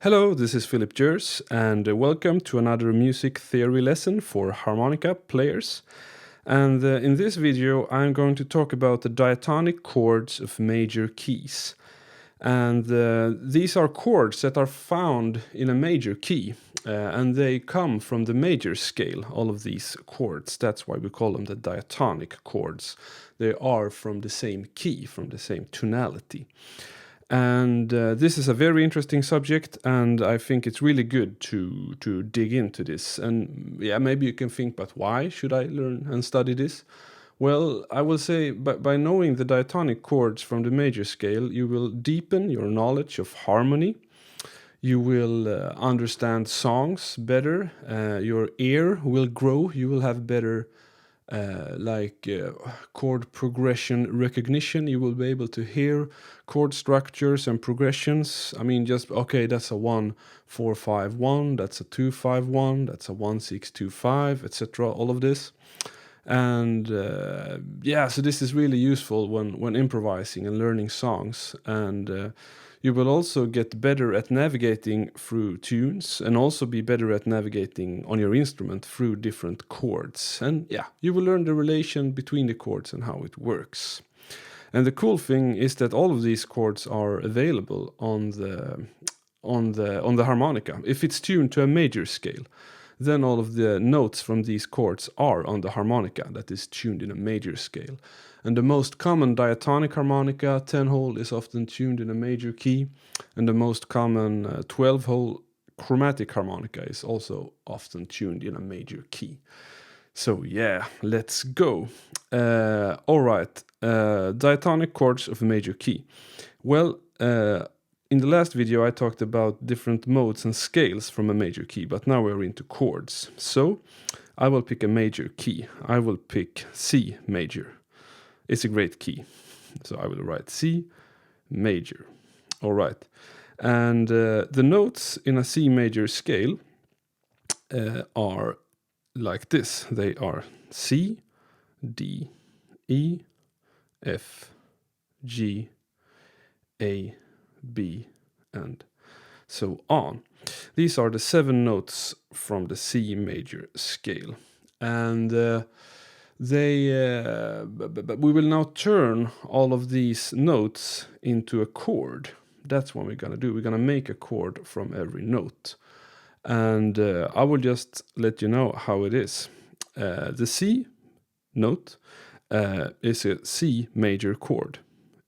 Hello, this is Filip Jers, and welcome to another music theory lesson for harmonica players. And in this video, I'm going to talk about the diatonic chords of major keys. And these are chords that are found in a major key, and they come from the major scale, all of these chords. That's why we call them the diatonic chords. They are from the same key, from the same tonality. And this is a very interesting subject, and I think it's really good to dig into this. And yeah, maybe you can think, but why should I learn and study this? Well, I will say by knowing the diatonic chords from the major scale, you will deepen your knowledge of harmony. You will understand songs better. Your ear will grow. You will have better chord progression recognition. You will be able to hear chord structures and progressions. I mean, just okay, that's a 1-4-5-1, that's a 2-5-1, that's a 1-6-2-5, etc. All of this. And so this is really useful when improvising and learning songs. And you will also get better at navigating through tunes and also be better at navigating on your instrument through different chords. And yeah, you will learn the relation between the chords and how it works. And the cool thing is that all of these chords are available on the harmonica. If it's tuned to a major scale, then all of the notes from these chords are on the harmonica that is tuned in a major scale. And the most common diatonic harmonica, 10-hole, is often tuned in a major key, and the most common 12-hole chromatic harmonica is also often tuned in a major key. So yeah, let's go. Alright, diatonic chords of a major key. Well, in the last video I talked about different modes and scales from a major key, but now we're into chords. So I will pick a major key. I will pick C major. It's a great key. So I will write C major. All right. And the notes in a C major scale are like this. They are C, D, E, F, G, A, B, and so on. These are the 7 notes from the C major scale. And we will now turn all of these notes into a chord. That's what we're going to do. We're going to make a chord from every note. And I will just let you know how it is. The C note is a C major chord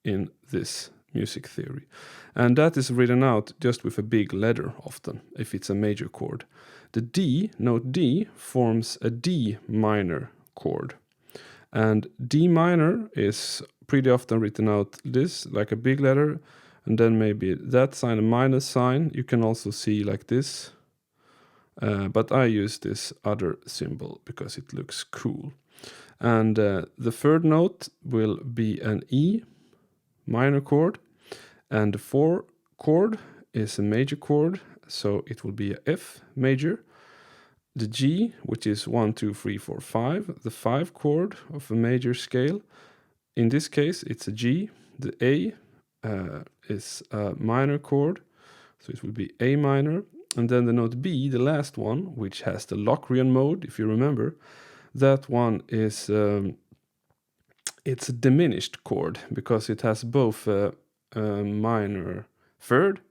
in this music theory. And that is written out just with a big letter often, if it's a major chord. The D, note D, forms a D minor chord. And D minor is pretty often written out this, like a big letter, and then maybe that sign, a minus sign. You can also see like this. But I use this other symbol because it looks cool. And the third note will be an E minor chord. And the 4 chord is a major chord, so it will be a F major. The G, which is 1, 2, 3, 4, 5, the 5 chord of a major scale. In this case, it's a G. The A is a minor chord, so it will be A minor. And then the note B, the last one, which has the Locrian mode, if you remember, that one is it's a diminished chord because it has both a minor third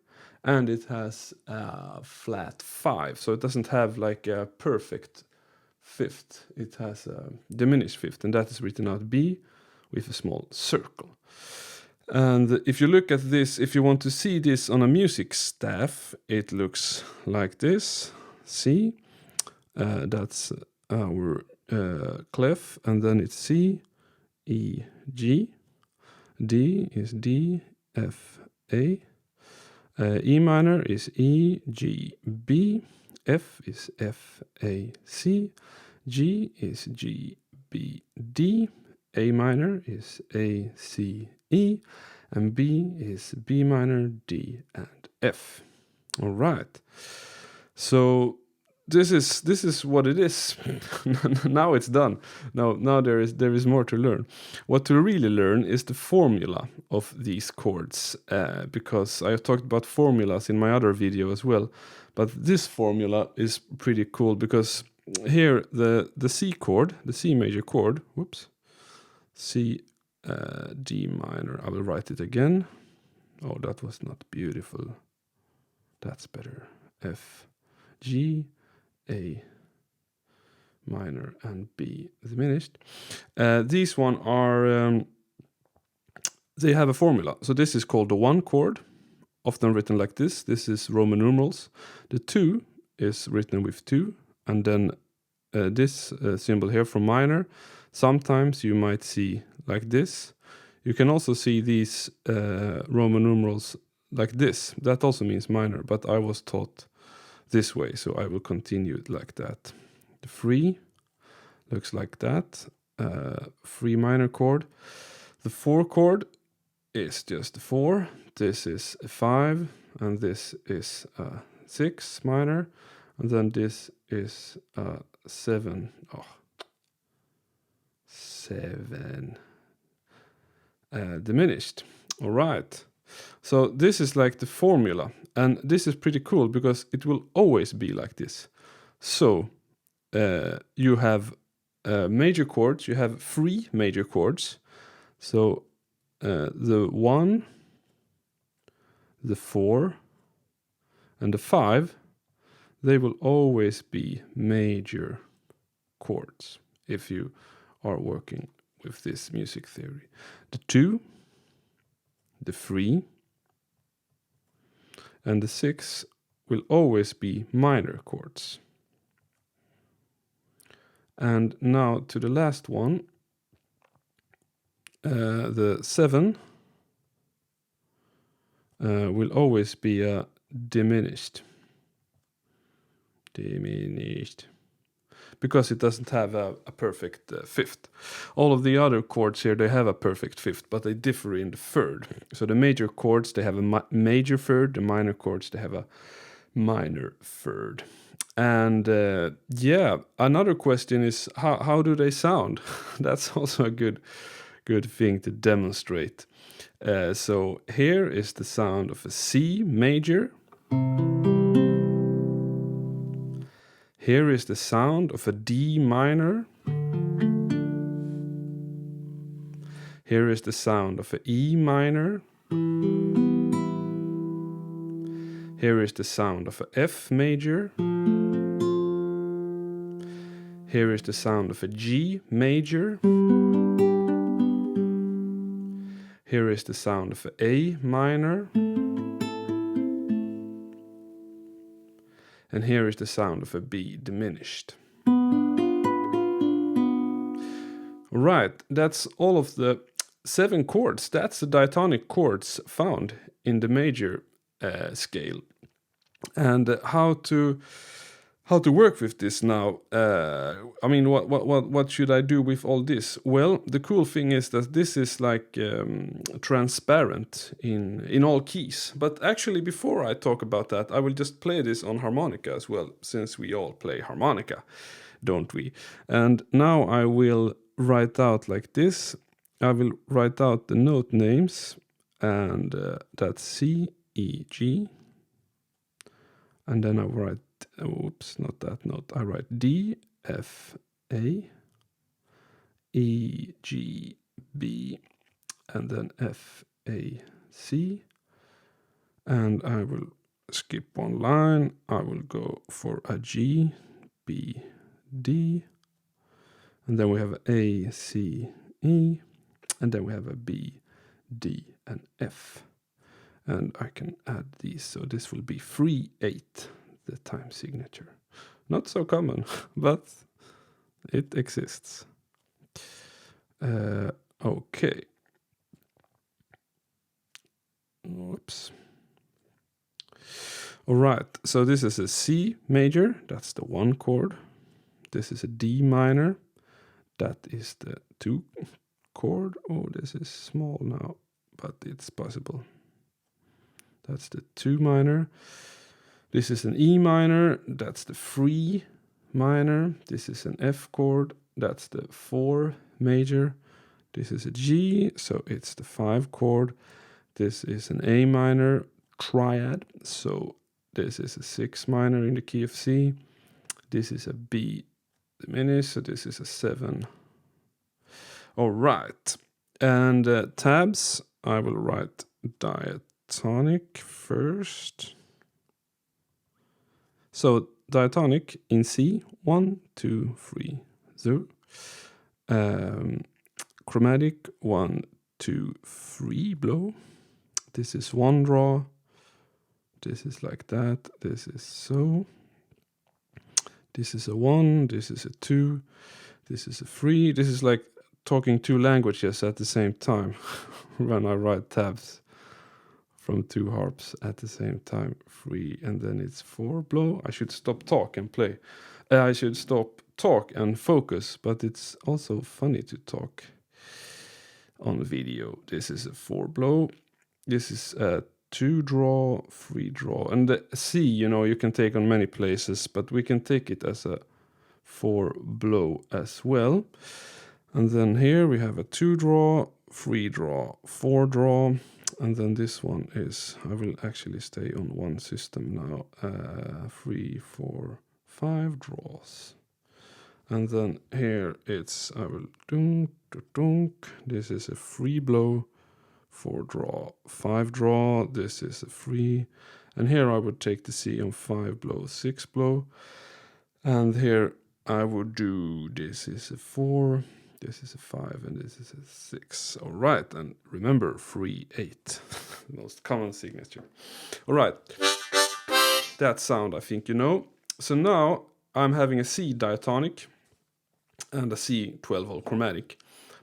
and it has a flat 5, so it doesn't have like a perfect fifth. It has a diminished fifth, and that is written out B with a small circle. And if you look at this, if you want to see this on a music staff, it looks like this. C, that's our clef, and then it's C, E, G, D is D, F, A, E minor is E, G, B, F is F, A, C, G is G, B, D, A minor is A, C, E, and B is B minor, D, and F. All right. So this is what it is. Now it's done. Now there is more to learn. What to really learn is the formula of these chords, because I talked about formulas in my other video as well. But this formula is pretty cool because here the C chord, the C major chord, whoops, C, D minor. I will write it again. Oh, that was not beautiful. That's better. F, G, A minor, and B diminished. These one are, they have a formula. So this is called the 1 chord, often written like this. This is Roman numerals. The 2 is written with 2, and then this symbol here from minor. Sometimes you might see like this. You can also see these Roman numerals like this. That also means minor, but I was taught this way, so I will continue it like that. The 3 looks like that, 3 minor chord. The 4 chord is just a 4. This is a 5, and this is a 6 minor, and then this is a 7. Oh, 7 diminished. All right. So this is like the formula, and this is pretty cool because it will always be like this. So you have major chords. You have 3 major chords. So the 1, the 4, and the 5, they will always be major chords if you are working with this music theory. The 2, the 3, and the 6 will always be minor chords. And now to the last one, the 7 will always be a diminished, because it doesn't have a perfect fifth. All of the other chords here, they have a perfect fifth, but they differ in the third. So the major chords, they have a major third. The minor chords, they have a minor third. And yeah, another question is how do they sound? That's also a good thing to demonstrate. So here is the sound of a C major. Here is the sound of a D minor. Here is the sound of an E minor. Here is the sound of a F major. Here is the sound of a G major. Here is the sound of an A minor. And here is the sound of a B diminished. Right, that's all of the 7 chords. That's the diatonic chords found in the major scale. And how to work with this now? I mean, what should I do with all this? Well, the cool thing is that this is like transparent in all keys. But actually, before I talk about that, I will just play this on harmonica as well, since we all play harmonica, don't we? And now I will write out like this. I will write out the note names, and that's C, E, G. And then I write, oops, not that note. I write D, F, A, E, G, B, and then F, A, C. And I will skip one line. I will go for a G, B, D. And then we have A, C, E. And then we have a B, D, and F. And I can add these, so this will be 3/8, the time signature. Not so common, but it exists. Okay. Whoops. All right, so this is a C major, that's the 1 chord. This is a D minor, that is the 2 chord. Oh, this is small now, but it's possible. That's the 2 minor. This is an E minor, that's the 3 minor. This is an F chord, that's the 4 major. This is a G, so it's the 5 chord. This is an A minor triad, so this is a 6 minor in the key of C. This is a B diminished, so this is a 7. All right, and tabs, I will write diatonic first. So diatonic in C, 1, 2, 3, 0. Chromatic, 1, 2, 3 blow. This is 1 draw. This is like that. This is so. This is a 1. This is a 2. This is a 3. This is like talking 2 languages at the same time when I write tabs from 2 harps at the same time. 3, and then it's 4 blow. I should stop talk and play. I should stop talk and focus, but it's also funny to talk on video. This is a 4 blow. This is a 2 draw, 3 draw. And the C, you can take on many places, but we can take it as a 4 blow as well. And then here we have a 2 draw, 3 draw, 4 draw. And then this one is, I will actually stay on one system now. 3, 4, 5 draws. And then here it's, I will dunk, dunk. This is a 3 blow, 4 draw, 5 draw. This is a 3. And here I would take the C on 5 blow, 6 blow. And here I would do, this is a 4, this is a 5, and this is a 6. All right, and remember 3, 8, most common signature. All right, that sound I think you know. So now I'm having a C diatonic and a C 12-hole chromatic,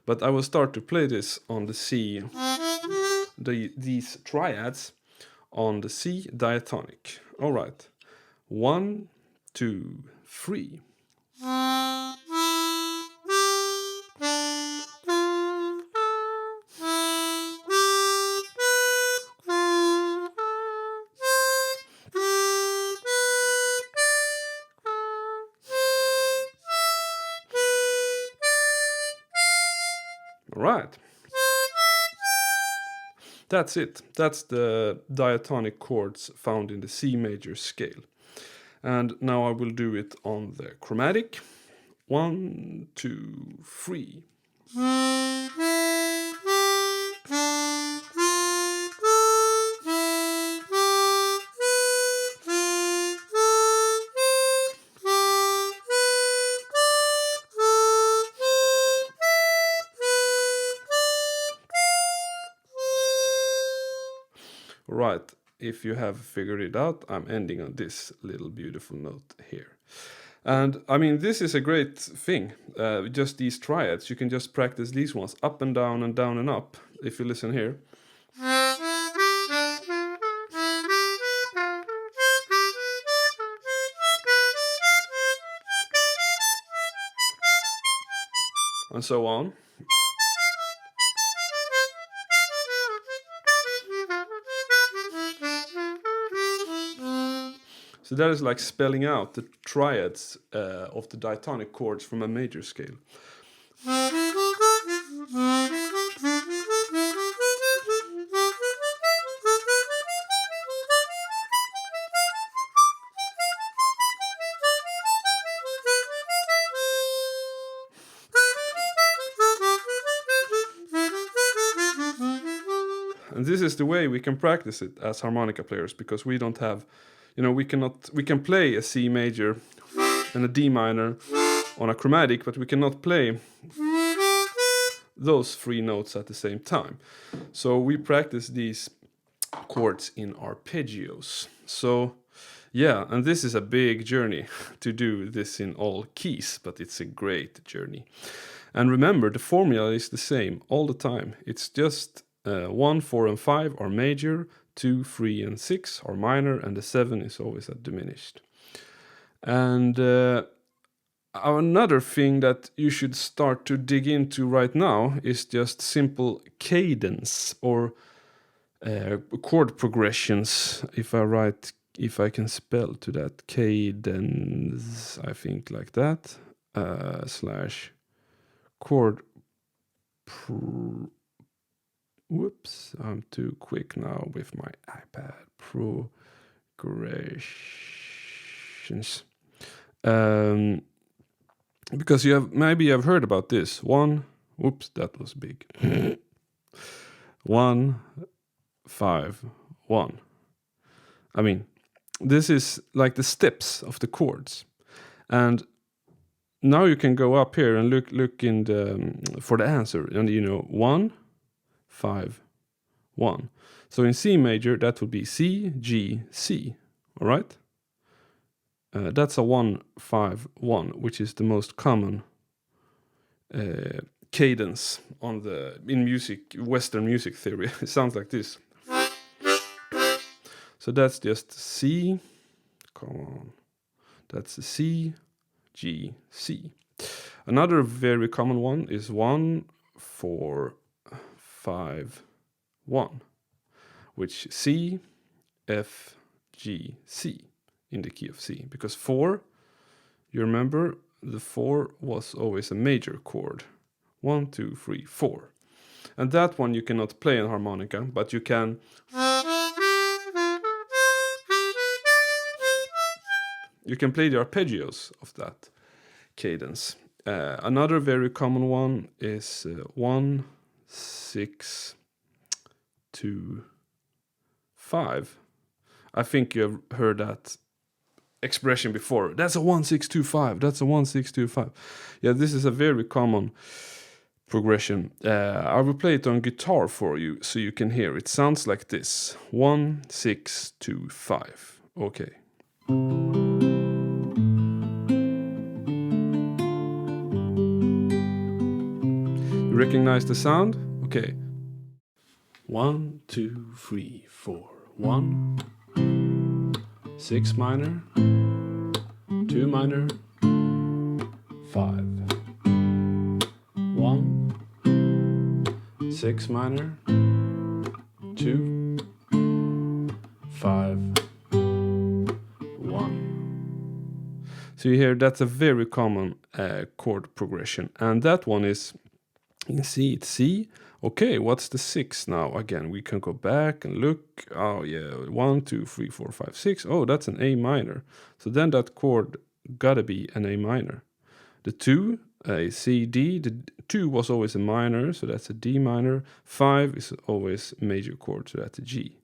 but I will start to play this on the C, these triads on the C diatonic. All right, 1, 2, 3. All right. That's it. That's the diatonic chords found in the C major scale. And now I will do it on the chromatic. 1, 2, 3. Right, if you have figured it out, I'm ending on this little beautiful note here. And I mean, this is a great thing, just these triads. You can just practice these ones up and down and up. If you listen here. And so on. So that is like spelling out the triads of the diatonic chords from a major scale. And this is the way we can practice it as harmonica players, because we don't have, we can play a C major and a D minor on a chromatic, but we cannot play those 3 notes at the same time. So we practice these chords in arpeggios. So yeah, and this is a big journey to do this in all keys, but it's a great journey. And remember, the formula is the same all the time. It's just 1, 4, and 5 are major, 2, 3, and 6 are minor, and the 7 is always a diminished. And another thing that you should start to dig into right now is just simple cadence or chord progressions. If I write if I can spell to that, cadence, I think like that, slash chord. Whoops, I'm too quick now with my iPad. Progressions. Because maybe you've heard about this. Whoops, that was big. 1, 5, 1. I mean, this is like the steps of the chords. And now you can go up here and look in for the answer. And 1, 5, 1. So in C major, that would be C, G, C. All right? That's a 1, 5, 1, which is the most common cadence in music, Western music theory. It sounds like this. So that's just C. Come on. That's C, G, C. Another very common one is 1, 4, 5, 1, which C, F, G, C in the key of C. Because 4, you remember, the 4 was always a major chord. 1, 2, 3, 4. And that one you cannot play on harmonica, but you can. You can play the arpeggios of that cadence. Another very common one is 1, 6, 2, 5. I think you've heard that expression before. That's a 1, 6, 2, 5. That's a 1, 6, 2, 5. Yeah, this is a very common progression. I will play it on guitar for you so you can hear. It sounds like this: 1, 6, 2, 5. Okay. You recognize the sound? Okay. 1, 2, 3, 4. 1, 6 minor, 2 minor, 5. 1, 6 minor, 2, 5, 1. So you hear that's a very common chord progression, and that one is in C. It's C. Okay, what's the 6 now? Again, we can go back and look. Oh yeah, 1, 2, 3, 4, 5, 6. Oh, that's an A minor. So then that chord gotta be an A minor. The 2, a C, D. The 2 was always a minor, so that's a D minor. 5 is always a major chord, so that's a G.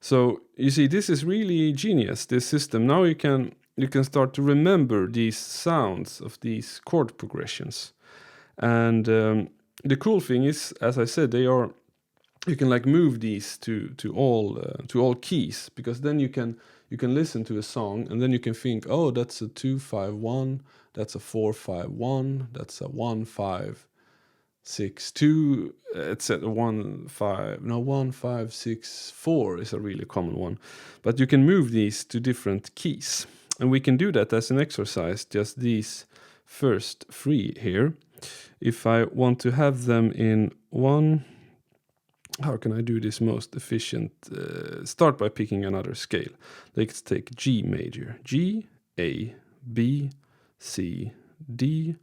So you see, this is really genius, this system. Now you can start to remember these sounds of these chord progressions. And the cool thing is, as I said, you can like move these to all keys, because then you can listen to a song and then you can think, oh, that's a 2, 5, 1, that's a 4, 5, 1, that's a 1, 5, 6, 2, etc. 1, 5, 6, 4 is a really common one. But you can move these to different keys, and we can do that as an exercise. Just these first 3 here. If I want to have them in one, how can I do this most efficient? Start by picking another scale. Let's take G major. G, A, B, C, D,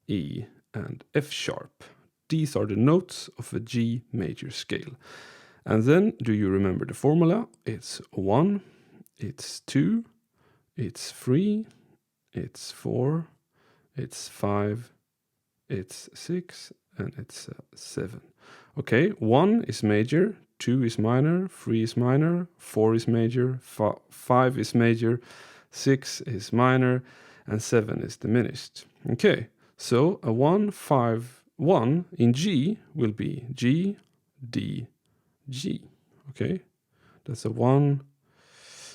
E, and F sharp. These are the notes of a G major scale. And then, do you remember the formula? It's 1, it's 2, it's 3, it's 4, it's 5, it's 6, and it's 7. Okay, 1 is major, 2 is minor, 3 is minor, 4 is major, 5 is major, 6 is minor, and 7 is diminished. Okay, so a 1, 5, 1 in G will be G, D, G. Okay, that's a 1,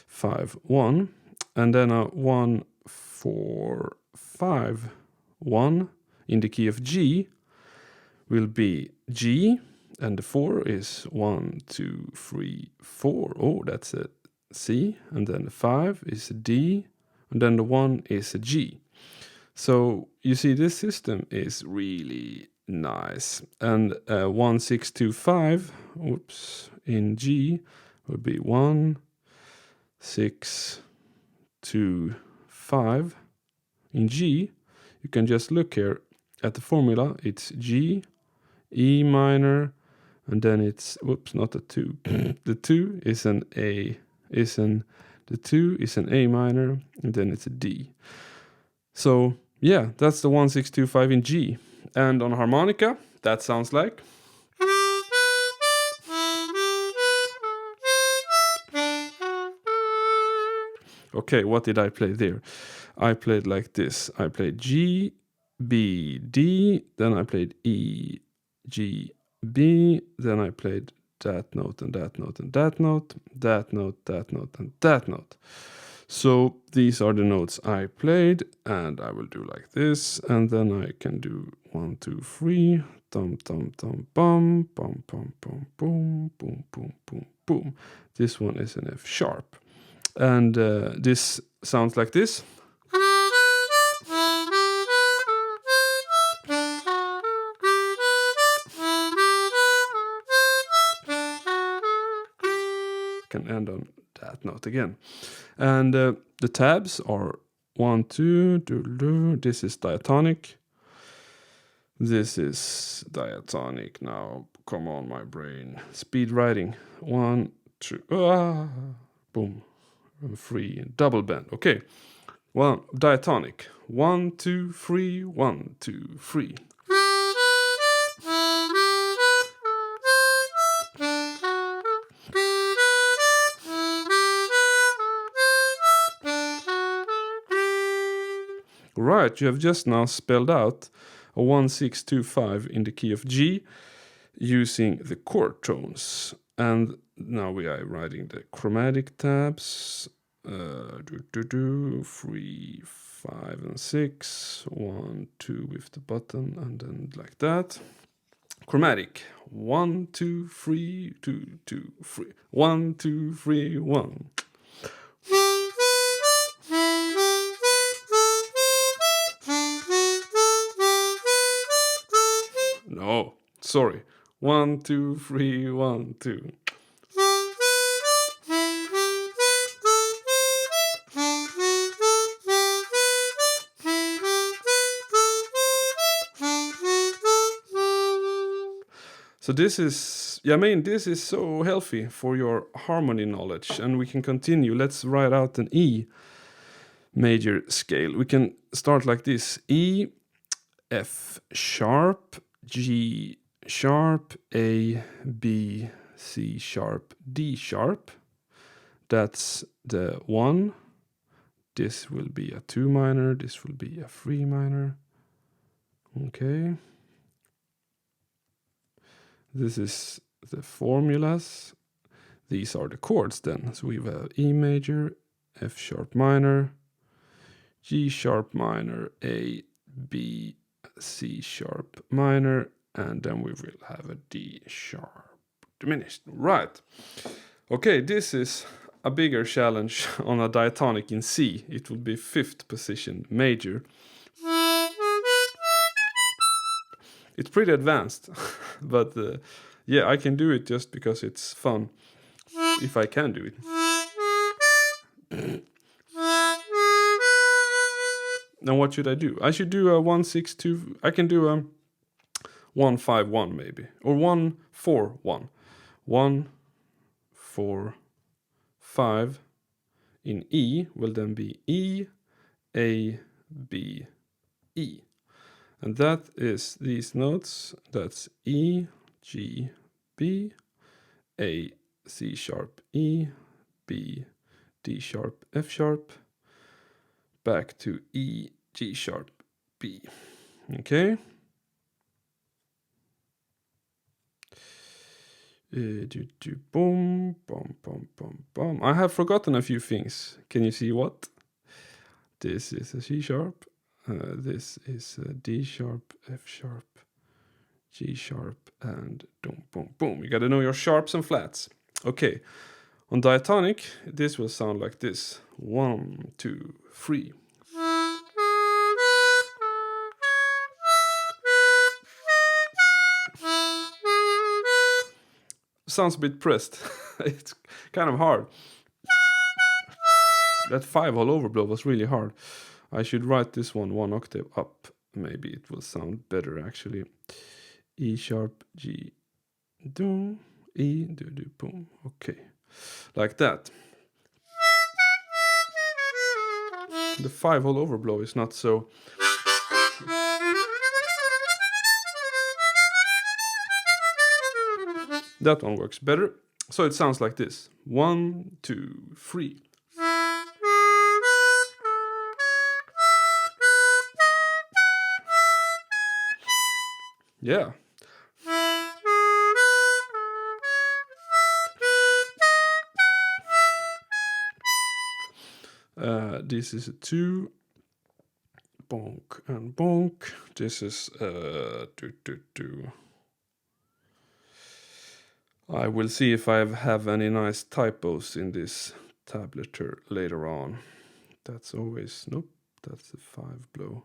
5, 1. And then a 1, 4, 5, 1 in the key of G will be G, and the 4 is 1, 2, 3, 4. Oh, that's a C. And then the 5 is a D, and then the 1 is a G. So you see, this system is really nice. And 1, 6, 2, 5, in G would be 1, 6, 2, 5. In G, you can just look here at the formula. It's G, E minor, and then it's, whoops, not a 2. The 2 is an A, the 2 is an A minor, and then it's a D. So yeah, that's the 1, 6, 2, 5 in G. And on harmonica, that sounds like. Okay, what did I play there? I played like this. I played G, B, D, then I played E, G, B, then I played that note and that note and that note, that note, that note, and that note. So these are the notes I played, and I will do like this, and then I can do 1, 2, 3, dum dum dum bum, bum bum bum boom, boom boom boom boom. This one is an F sharp, and this sounds like this. Can end on that note again, and the tabs are 1, 2, do. This is diatonic. This is diatonic. Now, come on, my brain. Speed writing. 1, 2, boom, and 3, double bend. Okay, well, diatonic. 1, 2, 3, 1, 2, 3. Right, you have just now spelled out a 1, 6, 2, 5 in the key of G using the chord tones. And now we are writing the chromatic tabs. 3, 5, and 6. 1, 2 with the button, and then like that. Chromatic. 1, 2, 3, 2, 2, 3. 1, 2, 3, 1. No, sorry. 1, 2, 3, 1, 2. So this is, this is so healthy for your harmony knowledge, and we can continue. Let's write out an E major scale. We can start like this: E, F sharp, G sharp, A, B, C sharp, D sharp. That's the 1. This will be a 2 minor. This will be a 3 minor. Okay. This is the formulas. These are the chords then. So we have E major, F sharp minor, G sharp minor, A, B, C sharp minor, and then we will have a D sharp diminished. Right. Okay, this is a bigger challenge on a diatonic in C. It will be 5th position major. It's pretty advanced, but yeah, I can do it just because it's fun. If I can do it. Now what should I do? I should do a 1, 6, 2. I can do a 1, 5, 1 maybe, or 1, 4, 1. 1, 4, 5. In E will then be E, A, B, E. And that is these notes. That's E, G, B, A, C sharp, E, B, D sharp, F sharp, back to E, G sharp, B. Okay. Boom, bum, bum, bum, bum. I have forgotten a few things. Can you see what? This is a C sharp. This is a D sharp, F sharp, G sharp, and boom, boom, boom. You gotta know your sharps and flats. Okay. On diatonic, this will sound like this. 1, 2, 3. Sounds a bit pressed. It's kind of hard. That 5 whole overblow was really hard. I should write this one octave up. Maybe it will sound better actually. E sharp, G, do, E, do, boom. Okay, like that. The 5 whole overblow is not so. That one works better. So it sounds like this. 1, 2, 3. Yeah. This is a 2. Bonk and bonk. This is do. I will see if I have any nice typos in this tablature later on. That's always, nope, that's the 5 blow.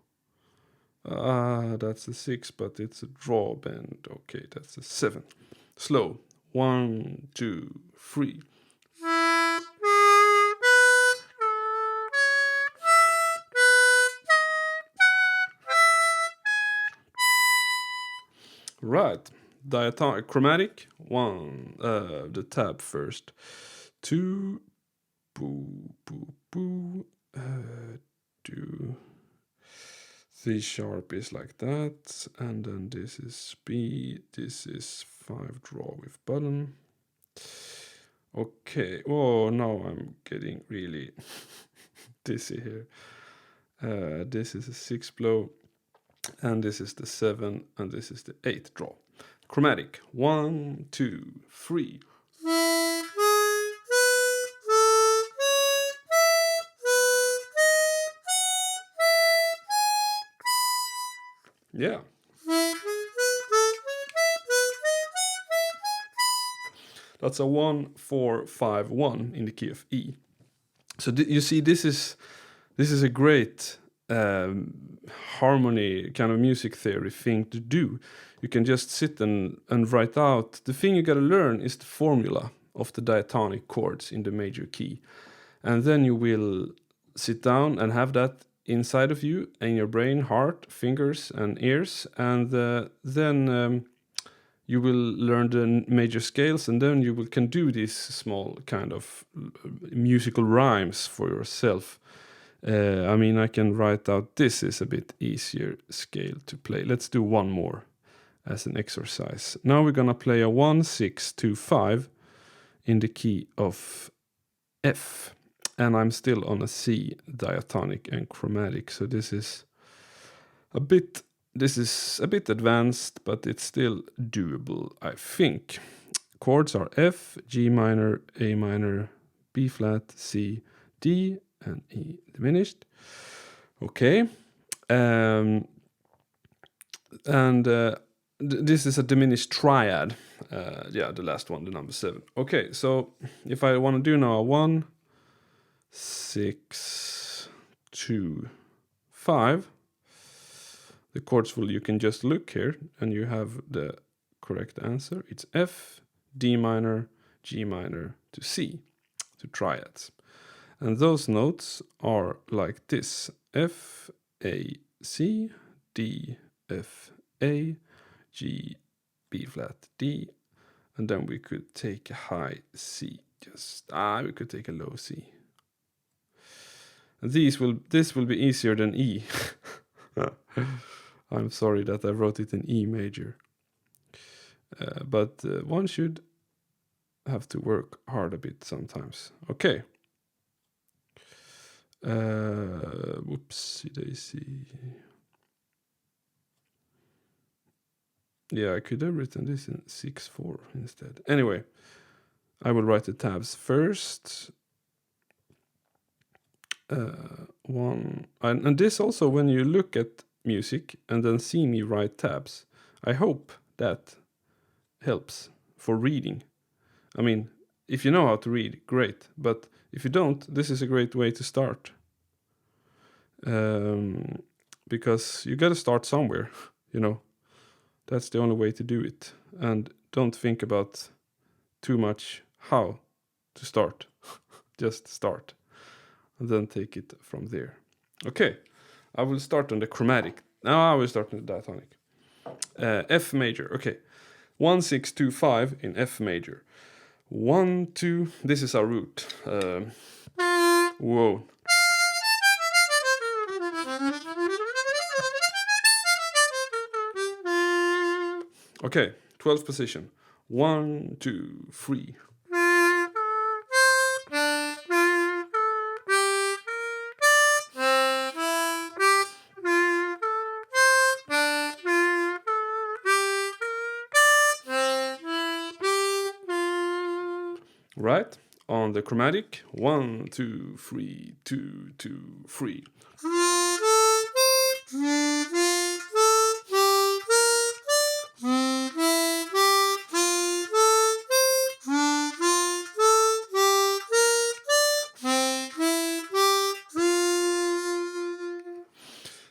That's the 6, but it's a draw bend. Okay, that's the 7. Slow. 1, 2, 3. Right. Diatonic, chromatic. 1, the tab first. 2, boo, boo, boo. Do. C sharp is like that, and then this is B, this is 5 draw with button. Okay, oh, now I'm getting really dizzy here. This is a 6 blow, and this is the 7, and this is the 8 draw. Chromatic, 1, 2, 3. Yeah. That's a 1, 4, 5, 1 in the key of E. So you see, this is a great harmony kind of music theory thing to do. You can just sit and write out. The thing you gotta learn is the formula of the diatonic chords in the major key. And then you will sit down and have that inside of you, in your brain, heart, fingers, and ears. And then you will learn the major scales, and then you can do these small kind of musical rhymes for yourself. I mean, I can write out, this is a bit easier scale to play. Let's do one more as an exercise. Now we're gonna play a 1, 6, 2, 5 in the key of F. And I'm still on a C, diatonic and chromatic. So this is a bit advanced, but it's still doable, I think. Chords are F, G minor, A minor, B flat, C, D, and E diminished. Okay. This is a diminished triad. The last one, the number 7. Okay, so if I want to do now a 1, 6, 2, 5, the chords you can just look here and you have the correct answer. It's F, D minor, G minor to C, to triads. And those notes are like this: F, A, C, D, F, A, G, B flat, D, and then we could take a high C. We could take a low C. And this will be easier than E. I'm sorry that I wrote it in E major. But one should have to work hard a bit sometimes. Okay. Whoopsie daisy. Yeah, I could have written this in 6/4 instead. Anyway, I will write the tabs first. 1, and this also, when you look at music and then see me write tabs, I hope that helps for reading. I mean, if you know how to read, great, but if you don't, this is a great way to start. Because you gotta start somewhere, you know. That's the only way to do it. And don't think about too much how to start. Just start. and then take it from there. Okay, I will start on the chromatic. Now I will start on the diatonic. F major, okay. 1, 6, 2, 5 in F major. 1, 2, this is our root. Whoa. Okay, 12th position. 1, 2, 3. Right? On the chromatic, 1, 2, 3, 2, 2, 3.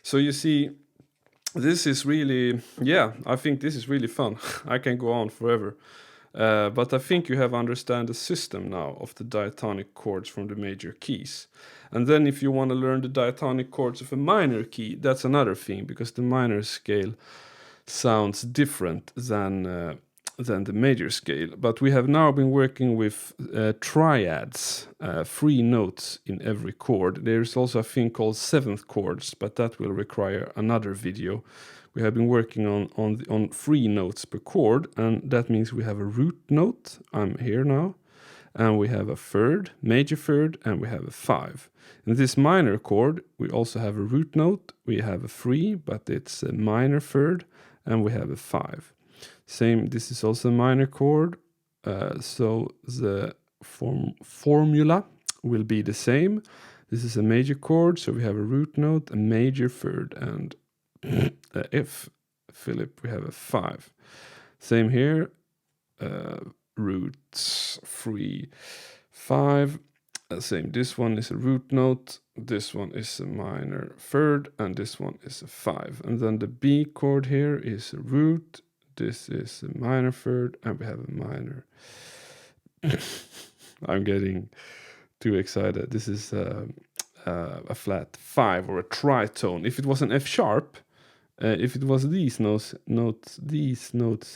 So you see, this is really, I think this is really fun. I can go on forever. But I think you have understand the system now of the diatonic chords from the major keys. And then if you want to learn the diatonic chords of a minor key, that's another thing, because the minor scale sounds different than the major scale. But we have now been working with triads, 3 notes in every chord. There's also a thing called 7th chords, but that will require another video. We have been working on 3 notes per chord, and that means we have a root note, I'm here now, and we have a third, major third, and we have a 5. In this minor chord, we also have a root note, we have a 3, but it's a minor third, and we have a 5. Same, this is also a minor chord, so the formula will be the same. This is a major chord, so we have a root note, a major third, and F, Filip, we have a 5. Same here, roots 3, 5. Same, this one is a root note, this one is a minor third, and this one is a 5. And then the B chord here is a root, this is a minor third, and we have a minor. I'm getting too excited. This is a flat 5 or a tritone. If it was an F sharp, if it was these notes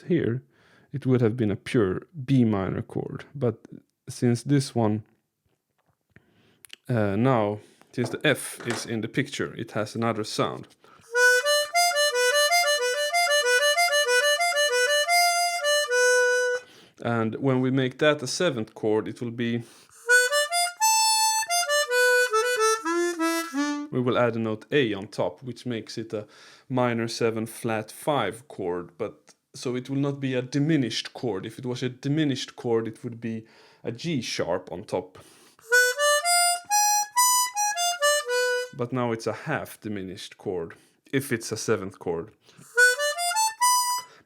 here, it would have been a pure B minor chord. But since this one now, since the F is in the picture, it has another sound. And when we make that a 7th chord, it will be. We will add a note A on top, which makes it a minor 7 flat 5 chord, but so it will not be a diminished chord. If it was a diminished chord, it would be a G sharp on top. But now it's a half diminished chord, if it's a 7th chord.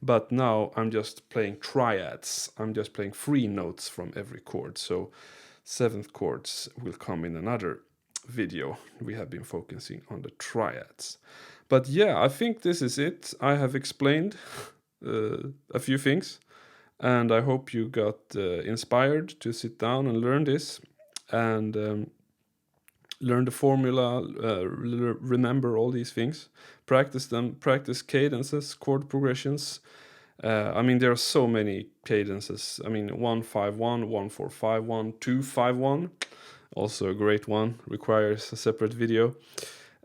But now I'm just playing triads. I'm just playing 3 notes from every chord, so 7th chords will come in another video. We have been focusing on the triads. But yeah, I think this is it. I have explained a few things, and I hope you got inspired to sit down and learn this, and learn the formula, remember all these things, practice them, practice cadences, chord progressions. I mean, there are so many cadences. I mean, 1-5-1, 1-4-5-1, 2-5-1, also a great one, requires a separate video.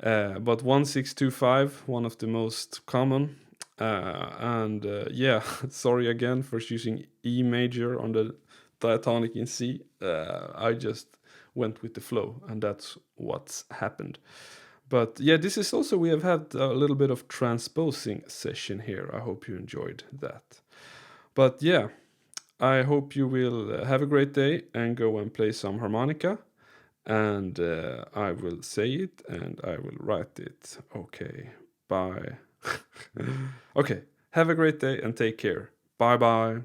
But 1-6-2-5, one of the most common. Yeah, sorry again for choosing E major on the diatonic in C. I just went with the flow, and that's what's happened. But yeah, this is also, we have had a little bit of transposing session here. I hope you enjoyed that. But yeah, I hope you will have a great day and go and play some harmonica. And I will say it and I will write it. Okay, bye. Okay, have a great day and take care. Bye bye.